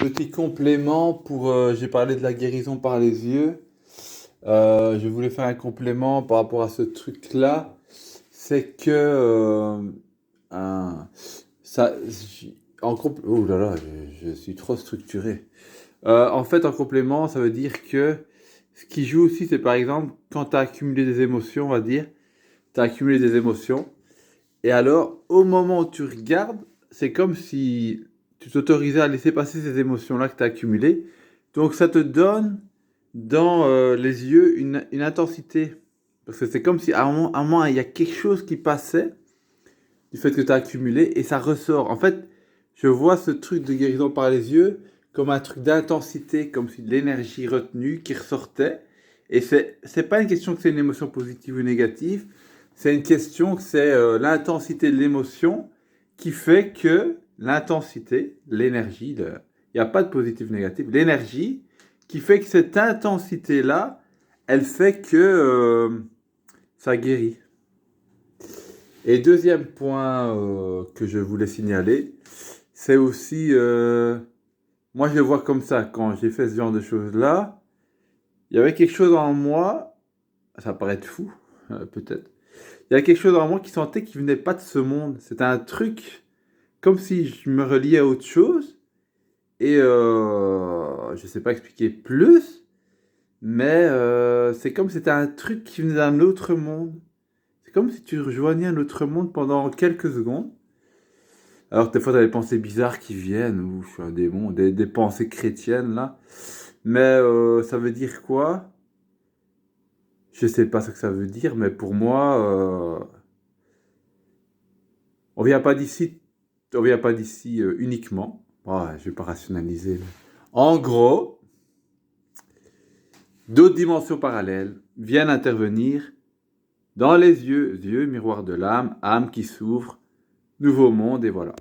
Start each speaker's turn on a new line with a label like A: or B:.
A: Petit complément pour, j'ai parlé de la guérison par les yeux. Je voulais faire un complément par rapport à ce truc-là. C'est que un- ça, oh là là, je suis trop structuré. En fait, en complément, ça veut dire que ce qui joue aussi, c'est par exemple quand tu as accumulé des émotions, on va dire, tu as accumulé des émotions. Et alors, au moment où tu regardes, c'est comme si tu t'autorisais à laisser passer ces émotions-là que tu as accumulées. Donc, ça te donne dans les yeux une intensité. Parce que c'est comme si à un moment, il y a quelque chose qui passait du fait que tu as accumulé et ça ressort. En fait, je vois ce truc de guérison par les yeux comme un truc d'intensité, comme si de l'énergie retenue qui ressortait. Et c'est pas une question que c'est une émotion positive ou négative, c'est une question que c'est l'intensité de l'émotion qui fait que l'intensité, l'énergie, il n'y a pas de positif négatif, l'énergie qui fait que cette intensité-là, elle fait que ça guérit. Et deuxième point que je voulais signaler, c'est aussi, moi je le vois comme ça, quand j'ai fait ce genre de choses-là, il y avait quelque chose en moi, ça paraît être fou, peut-être, il y a quelque chose en moi qui sentait qu'il venait pas de ce monde. C'était un truc comme si je me reliais à autre chose, et je sais pas expliquer plus, mais c'est comme si c'était un truc qui venait d'un autre monde. C'est comme si tu rejoignais un autre monde pendant quelques secondes. Alors que des fois, t'as des pensées bizarres qui viennent, ou je suis un démon, des pensées chrétiennes, là. Mais ça veut dire quoi? Je sais pas ce que ça veut dire, mais pour moi, on vient pas d'ici, on vient pas d'ici uniquement. Ah, je vais pas rationaliser, là. En gros, d'autres dimensions parallèles viennent intervenir dans les yeux, miroir de l'âme, âme qui s'ouvre, nouveau monde, et voilà.